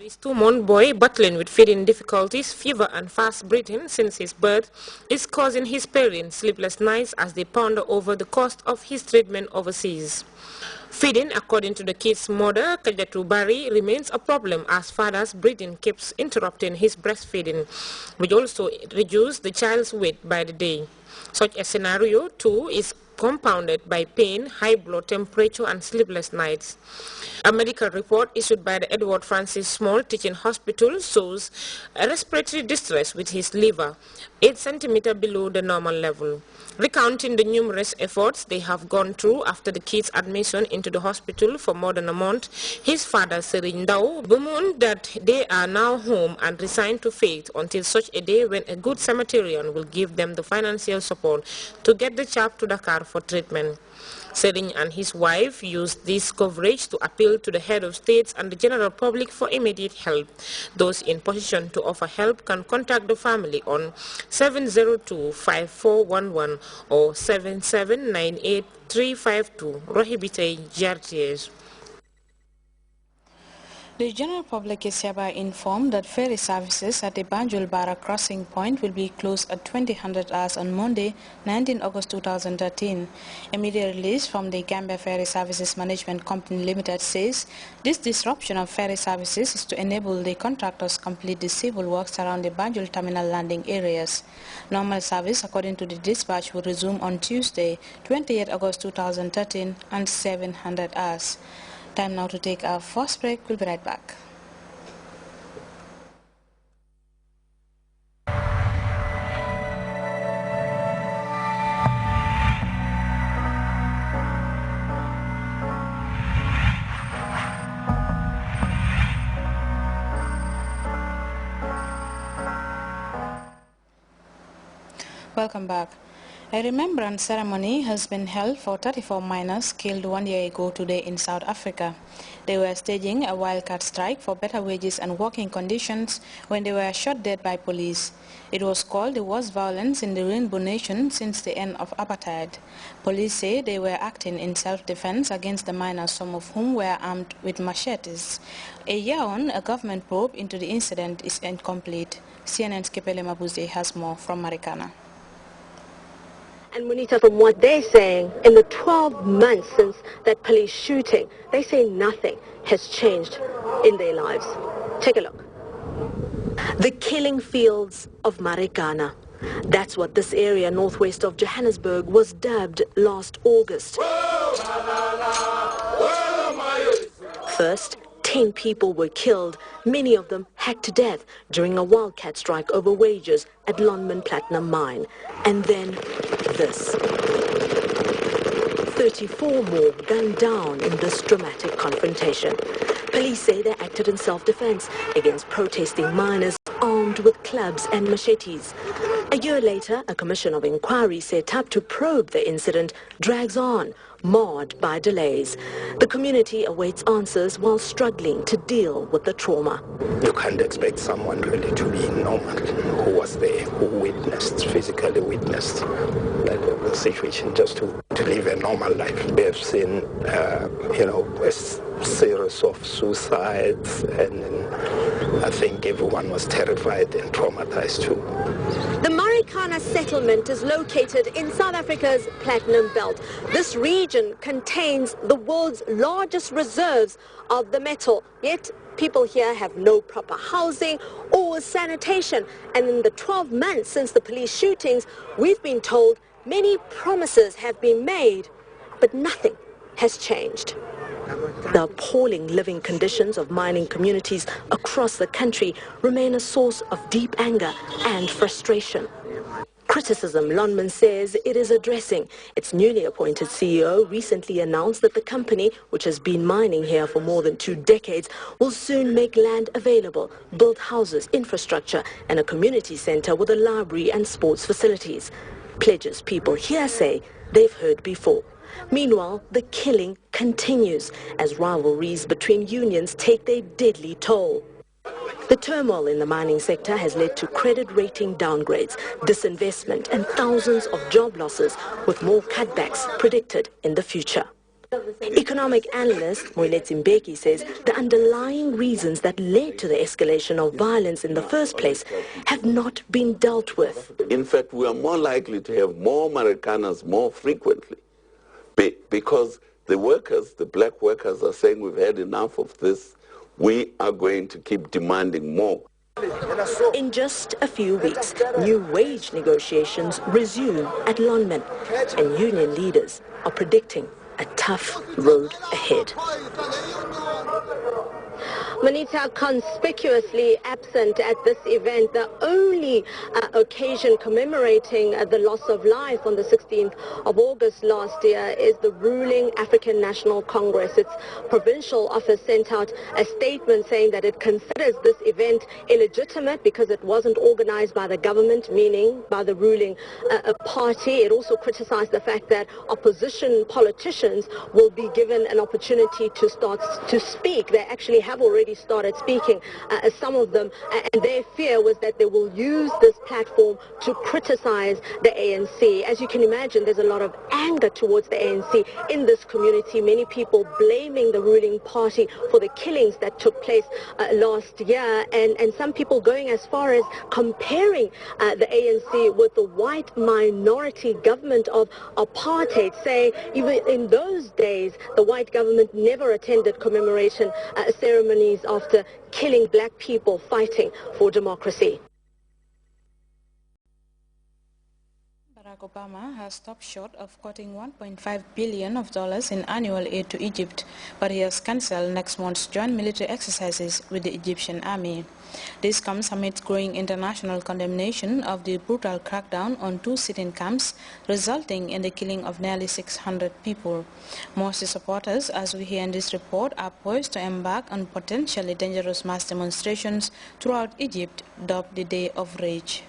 This 2-month boy, battling with feeding difficulties, fever and fast breathing since his birth, is causing his parents sleepless nights as they ponder over the cost of his treatment overseas. Feeding, according to the kid's mother, Kajatu Bari, remains a problem as father's breathing keeps interrupting his breastfeeding, which also reduces the child's weight by the day. Such a scenario, too, is compounded by pain, high blood temperature and sleepless nights. A medical report issued by the Edward Francis Small Teaching Hospital shows a respiratory distress with his liver 8 centimeters below the normal level. Recounting the numerous efforts they have gone through after the kid's admission into the hospital for more than a month, his father Serindao bemoaned that they are now home and resigned to fate until such a day when a good Samaritan will give them the financial support to get the child to Dakar for treatment. Sering and his wife used this coverage to appeal to the head of states and the general public for immediate help. Those in position to offer help can contact the family on 702-5411 or 7798-352. Rohibite Grts. The general public is hereby informed that ferry services at the Banjul Barra crossing point will be closed at 2000 hours on Monday, 19 August 2013. A media release from the Gambia Ferry Services Management Company Limited says this disruption of ferry services is to enable the contractors complete the civil works around the Banjul terminal landing areas. Normal service, according to the dispatch, will resume on Tuesday, 28 August 2013 and 700 hours. Time now to take our first break. We'll be right back. Welcome back. A remembrance ceremony has been held for 34 miners killed 1 year ago today in South Africa. They were staging a wildcat strike for better wages and working conditions when they were shot dead by police. It was called the worst violence in the Rainbow Nation since the end of apartheid. Police say they were acting in self-defense against the miners, some of whom were armed with machetes. A year on, a government probe into the incident is incomplete. CNN's Kepele Mabuze has more from Marikana. And Munita, from what they're saying, in the 12 months since that police shooting, they say nothing has changed in their lives. Take a look. The killing fields of Marikana. That's what this area northwest of Johannesburg was dubbed last August. First, 10 people were killed, many of them hacked to death during a wildcat strike over wages at Lonmin Platinum Mine. And then this. 34 more gunned down in this dramatic confrontation. Police say they acted in self-defense against protesting miners armed with clubs and machetes. A year later, a commission of inquiry set up to probe the incident drags on, marred by delays. The community awaits answers while struggling to deal with the trauma. You can't expect someone really to be normal, who was there, who witnessed, physically witnessed the situation, just to live a normal life. We have seen, a series of suicides, and I think everyone was terrified and traumatized too. The Marikana settlement is located in South Africa's Platinum Belt. This region contains the world's largest reserves of the metal, yet people here have no proper housing or sanitation. And in the 12 months since the police shootings, we've been told many promises have been made, but nothing has changed. The appalling living conditions of mining communities across the country remain a source of deep anger and frustration. Criticism Lonmin says it is addressing. Its newly appointed CEO recently announced that the company, which has been mining here for more than 2 decades, will soon make land available, build houses, infrastructure, and a community center with a library and sports facilities. Pledges people here say they've heard before. Meanwhile, the killing continues as rivalries between unions take their deadly toll. The turmoil in the mining sector has led to credit rating downgrades, disinvestment and thousands of job losses, with more cutbacks predicted in the future. Economic analyst Moelet Mbeki says the underlying reasons that led to the escalation of violence in the first place have not been dealt with. In fact, we are more likely to have more Americanas more frequently because the workers, the black workers, are saying we've had enough of this. We are going to keep demanding more. In just a few weeks, new wage negotiations resume at Lonmin, and union leaders are predicting a tough road ahead. Manita, conspicuously absent at this event, the only occasion commemorating the loss of life on the 16th of August last year is the ruling African National Congress. Its provincial office sent out a statement saying that it considers this event illegitimate because it wasn't organized by the government, meaning by the ruling party. It also criticized the fact that opposition politicians will be given an opportunity to start to speak. They actually have already started speaking, some of them, and their fear was that they will use this platform to criticize the ANC. As you can imagine, there's a lot of anger towards the ANC in this community, many people blaming the ruling party for the killings that took place last year, and some people going as far as comparing the ANC with the white minority government of apartheid, say even in those days the white government never attended commemoration ceremonies after killing black people fighting for democracy. Barack Obama has stopped short of quoting $1.5 billion in annual aid to Egypt, but he has cancelled next month's joint military exercises with the Egyptian army. This comes amid growing international condemnation of the brutal crackdown on two sit-in camps, resulting in the killing of nearly 600 people. Morsi supporters, as we hear in this report, are poised to embark on potentially dangerous mass demonstrations throughout Egypt, dubbed the Day of Rage.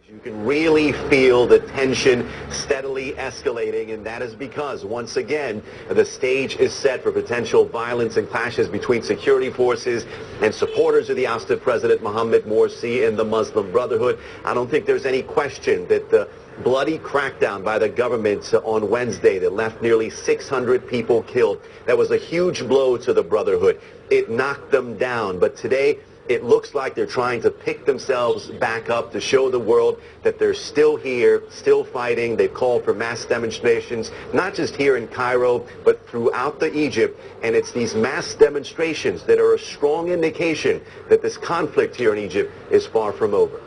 You can really feel the tension steadily escalating, and that is because, once again, the stage is set for potential violence and clashes between security forces and supporters of the ousted President Mohammed Morsi and the Muslim Brotherhood. I don't think there's any question that the bloody crackdown by the government on Wednesday that left nearly 600 people killed, that was a huge blow to the Brotherhood. It knocked them down, but today, it looks like they're trying to pick themselves back up to show the world that they're still here, still fighting. They've called for mass demonstrations, not just here in Cairo, but throughout Egypt. And it's these mass demonstrations that are a strong indication that this conflict here in Egypt is far from over.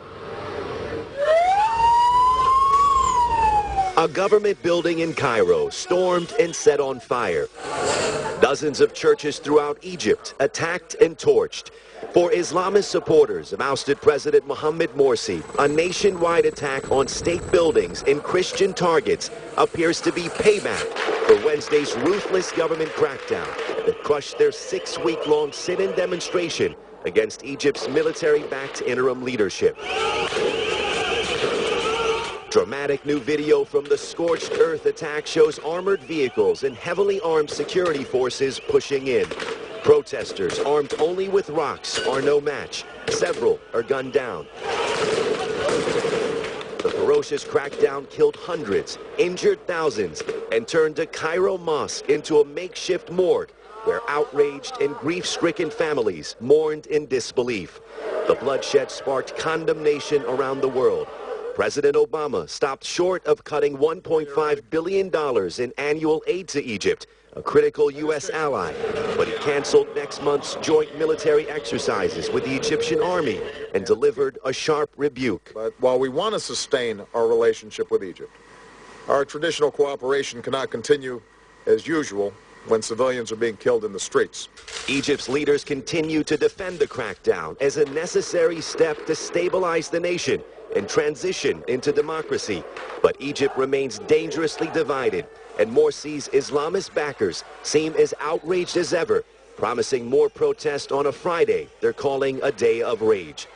A government building in Cairo stormed and set on fire. Dozens of churches throughout Egypt attacked and torched. For Islamist supporters of ousted President Mohammed Morsi, a nationwide attack on state buildings and Christian targets appears to be payback for Wednesday's ruthless government crackdown that crushed their 6-week-long sit-in demonstration against Egypt's military-backed interim leadership. Dramatic new video from the scorched earth attack shows armored vehicles and heavily armed security forces pushing in. Protesters armed only with rocks are no match. Several are gunned down. The ferocious crackdown killed hundreds, injured thousands, and turned a Cairo mosque into a makeshift morgue where outraged and grief-stricken families mourned in disbelief. The bloodshed sparked condemnation around the world. President Obama stopped short of cutting $1.5 billion in annual aid to Egypt, a critical U.S. ally, but he canceled next month's joint military exercises with the Egyptian army and delivered a sharp rebuke. But while we want to sustain our relationship with Egypt, our traditional cooperation cannot continue as usual when civilians are being killed in the streets. Egypt's leaders continue to defend the crackdown as a necessary step to stabilize the nation and transition into democracy. But Egypt remains dangerously divided, and Morsi's Islamist backers seem as outraged as ever, promising more protest on a Friday they're calling a day of rage.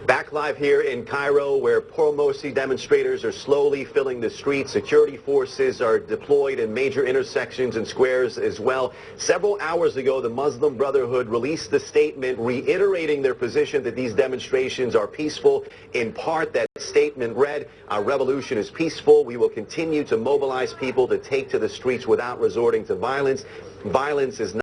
Back live here in Cairo, where pro-Morsi demonstrators are slowly filling the streets. Security forces are deployed in major intersections and squares as well. Several hours ago, the Muslim Brotherhood released a statement reiterating their position that these demonstrations are peaceful. In part, that statement read, "Our revolution is peaceful. We will continue to mobilize people to take to the streets without resorting to violence. Violence is not